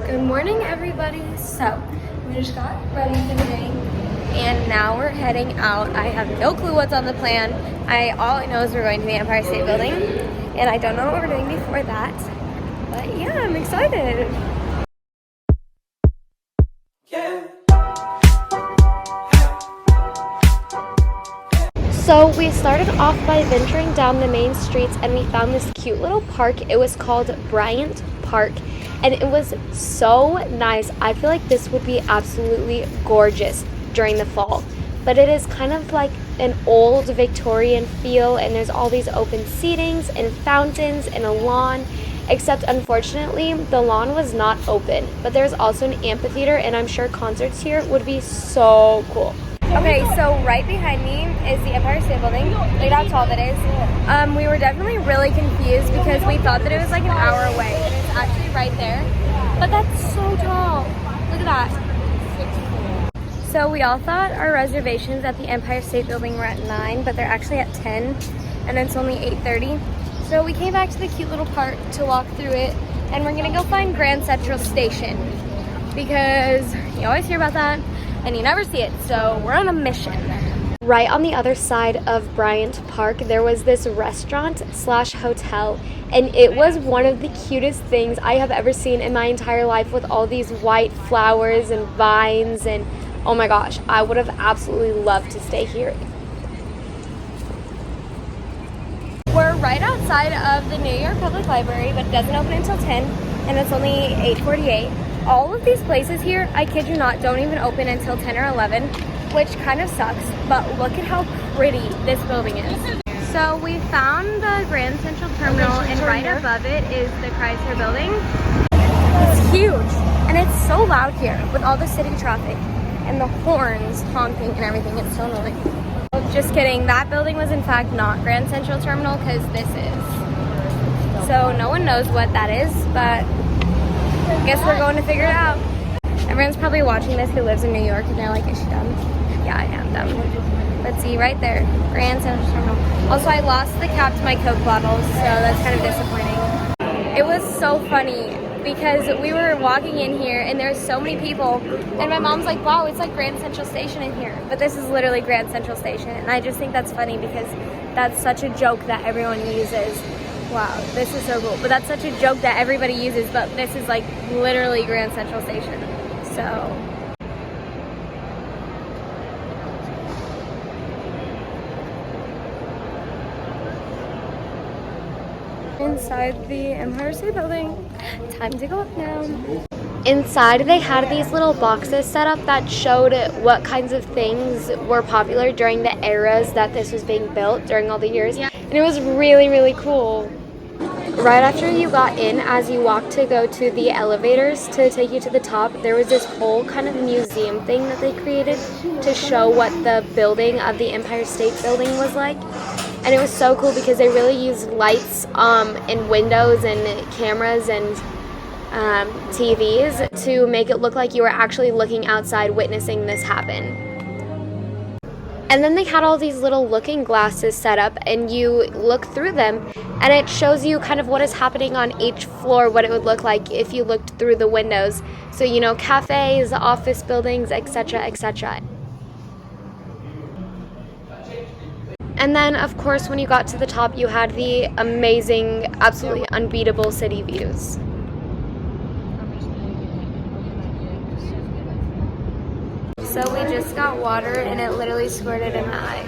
Good morning, everybody. So, we just got ready for the day, and now we're heading out. I have no clue what's on the plan. All I know is we're going to the Empire State Building, and I don't know what we're doing before that. But yeah, I'm excited. So we started off by venturing down the main streets, and we found this cute little park. It was called Bryant Park, and it was so nice. I feel like this would be absolutely gorgeous during the fall, but it is kind of like an old Victorian feel, and there's all these open seatings and fountains and a lawn, except unfortunately the lawn was not open. But there's also an amphitheater, and I'm sure concerts here would be so cool. Okay, so right behind me is the Empire State Building. Look how tall that is. We were definitely really confused because we thought that it was like an hour away, and it's actually right there. But that's so tall. Look at that. So we all thought our reservations at the Empire State Building were at 9, but they're actually at 10, and it's only 8:30. So we came back to the cute little park to walk through it, and we're gonna go find Grand Central Station because you always hear about that and you never see it, so we're on a mission. Right on the other side of Bryant Park, there was this restaurant/hotel, and it was one of the cutest things I have ever seen in my entire life, with all these white flowers and vines, and oh my gosh, I would have absolutely loved to stay here. We're right outside of the New York Public Library, but it doesn't open until 10, and it's only 8:48. All of these places here, I kid you not, don't even open until 10 or 11, which kind of sucks, but look at how pretty this building is. So we found the Grand Central Terminal, and right above it is the Chrysler Building. It's huge, and it's so loud here with all the city traffic and the horns honking and everything. It's so annoying. Oh, just kidding, that building was in fact not Grand Central Terminal, because this is. So no one knows what that is, but I guess we're going to figure it out. Everyone's probably watching this who lives in New York, and they're like, is she dumb? Yeah, I am dumb. Let's see, right there, Grand Central Terminal. Also, I lost the cap to my Coke bottles, so that's kind of disappointing. It was so funny because we were walking in here, and there's so many people, and my mom's like, wow, it's like Grand Central Station in here. But this is literally Grand Central Station, and I just think that's funny because that's such a joke that everyone uses. Wow, this is so cool. But that's such a joke that everybody uses, but this is like literally Grand Central Station. So inside the Empire State Building. Time to go up now. Inside they had these little boxes set up that showed what kinds of things were popular during the eras that this was being built, during all the years. Yeah. And it was really, really cool. Right after you got in, as you walked to go to the elevators to take you to the top, there was this whole kind of museum thing that they created to show what the building of the Empire State Building was like. And it was so cool because they really used lights and windows and cameras and TVs to make it look like you were actually looking outside witnessing this happen. And then they had all these little looking glasses set up, and you look through them, and it shows you kind of what is happening on each floor, what it would look like if you looked through the windows. So, you know, cafes, office buildings, etc., etc. And then, of course, when you got to the top, you had the amazing, absolutely unbeatable city views. So we just got water, and it literally squirted in my eye.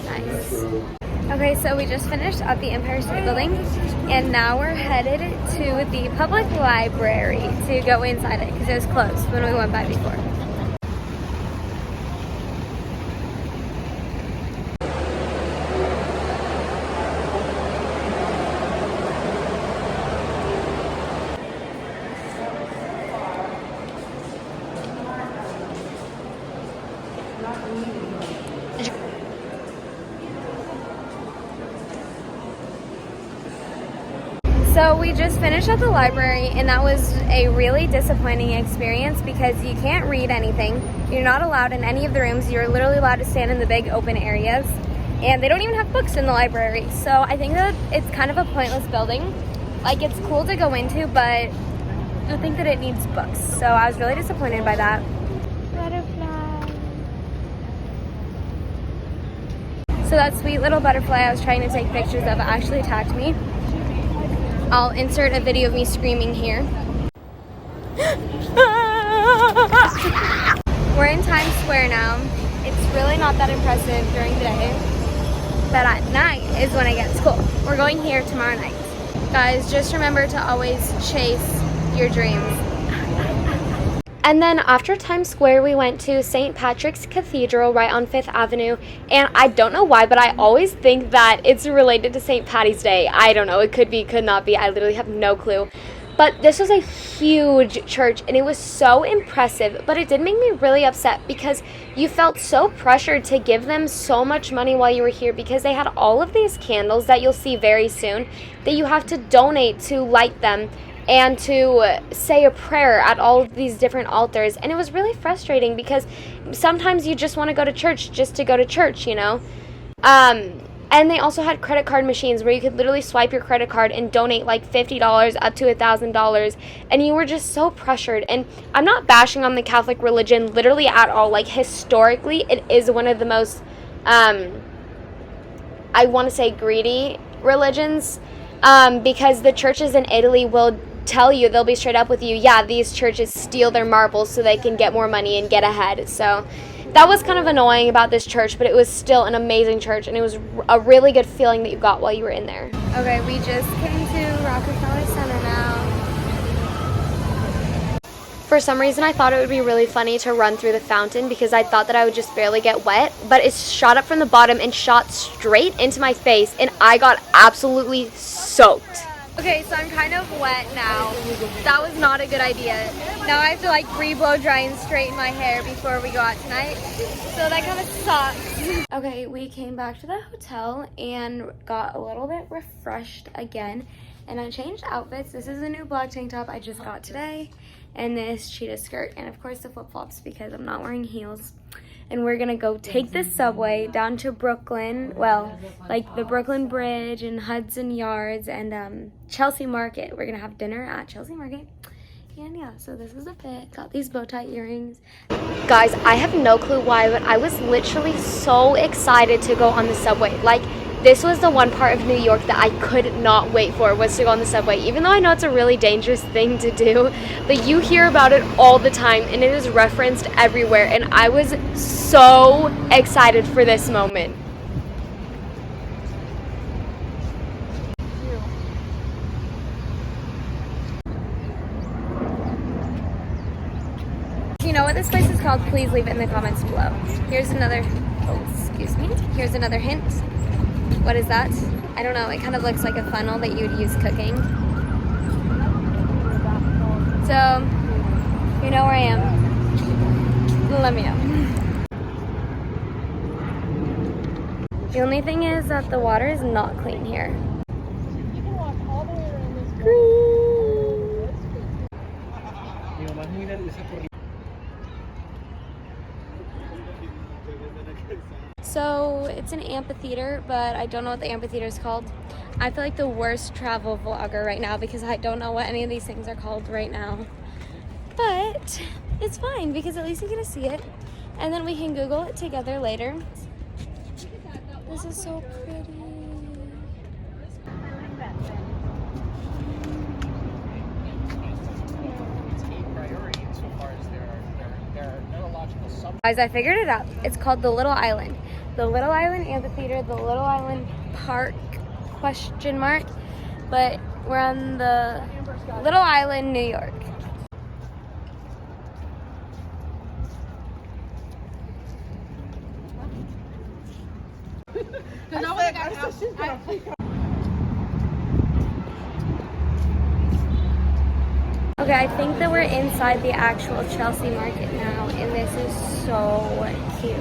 Nice. Okay, so we just finished at the Empire State Building, and now we're headed to the public library to go inside it because it was closed when we went by before. So we just finished at the library, and that was a really disappointing experience because you can't read anything. You're not allowed in any of the rooms. You're literally allowed to stand in the big open areas, and they don't even have books in the library. So I think that it's kind of a pointless building. Like, it's cool to go into, but I think that it needs books. So I was really disappointed by that. Butterfly. So that sweet little butterfly I was trying to take pictures of actually attacked me. I'll insert a video of me screaming here. We're in Times Square now. It's really not that impressive during the day, but at night is when it gets cool. We're going here tomorrow night. Guys, just remember to always chase your dreams. And then after Times Square, we went to St. Patrick's Cathedral right on 5th Avenue. And I don't know why, but I always think that it's related to St. Patty's Day. I don't know. It could be, could not be. I literally have no clue. But this was a huge church, and it was so impressive. But it did make me really upset because you felt so pressured to give them so much money while you were here because they had all of these candles that you'll see very soon that you have to donate to light them and to say a prayer at all of these different altars. And it was really frustrating because sometimes you just want to go to church just to go to church, you know? And they also had credit card machines where you could literally swipe your credit card and donate like $50 up to $1,000. And you were just so pressured. And I'm not bashing on the Catholic religion literally at all. Like, historically, it is one of the most, I want to say, greedy religions. Because the churches in Italy will tell you, they'll be straight up with you, yeah, these churches steal their marbles so they can get more money and get ahead. So that was kind of annoying about this church, but it was still an amazing church, and it was a really good feeling that you got while you were in there. Okay, we just came to Rockefeller Center now. For some reason, I thought it would be really funny to run through the fountain because I thought that I would just barely get wet, but it shot up from the bottom and shot straight into my face, and I got absolutely soaked. Okay, so I'm kind of wet now. That was not a good idea. Now I have to like re-blow dry and straighten my hair before we go out tonight. So that kind of sucks. Okay, we came back to the hotel and got a little bit refreshed again. And I changed outfits. This is a new black tank top I just got today. And this cheetah skirt. And of course the flip-flops because I'm not wearing heels. And we're gonna go take the subway down to Brooklyn, well, like the Brooklyn Bridge and Hudson Yards and Chelsea Market. We're gonna have dinner at Chelsea Market. And yeah, so this is the fit. Got these bow tie earrings. Guys, I have no clue why, but I was literally so excited to go on the subway. Like, this was the one part of New York that I could not wait for, was to go on the subway. Even though I know it's a really dangerous thing to do, but you hear about it all the time and it is referenced everywhere. And I was so excited for this moment. If you know what this place is called, please leave it in the comments below. Here's another, here's another hint. What is that? I don't know. It kind of looks like a funnel that you would use cooking. So, you know where I am. Let me know. The only thing is that the water is not clean here. So it's an amphitheater, but I don't know what the amphitheater is called. I feel like the worst travel vlogger right now because I don't know what any of these things are called right now. But it's fine because at least you get to see it. And then we can Google it together later. This is so pretty. Guys, I figured it out. It's called the Little Island. The Little Island Amphitheater, the Little Island Park, question mark. But we're on the Little Island, New York. Okay, I think that we're inside the actual Chelsea Market now, and this is so cute.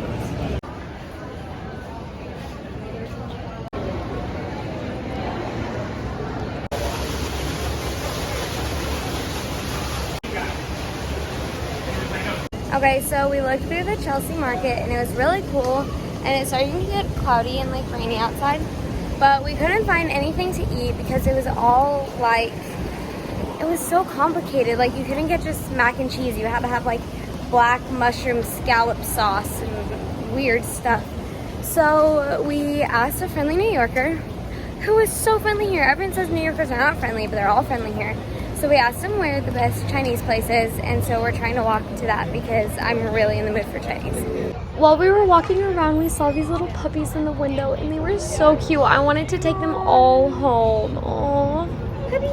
Okay, so we looked through the Chelsea Market, and it was really cool, and it's starting to get cloudy and like rainy outside, but we couldn't find anything to eat because it was all like it was so complicated. Like, you couldn't get just mac and cheese. You had to have like black mushroom scallop sauce and weird stuff. So we asked a friendly New Yorker who was so friendly here. Everyone says New Yorkers are not friendly, but they're all friendly here. So we asked him where the best Chinese place is, and so we're trying to walk to that because I'm really in the mood for Chinese. While we were walking around, we saw these little puppies in the window, and they were so cute. I wanted to take them all home. Aww, puppy.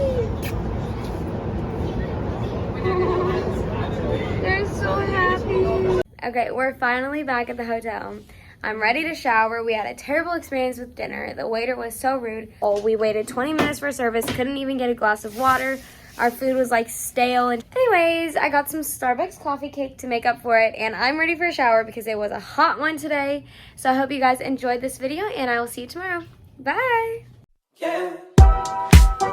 They're so happy. Okay, we're finally back at the hotel. I'm ready to shower. We had a terrible experience with dinner. The waiter was so rude. Oh, we waited 20 minutes for service, couldn't even get a glass of water. Our food was like stale. And anyways, I got some Starbucks coffee cake to make up for it, and I'm ready for a shower because it was a hot one today. So I hope you guys enjoyed this video, and I will see you tomorrow. Bye. Yeah.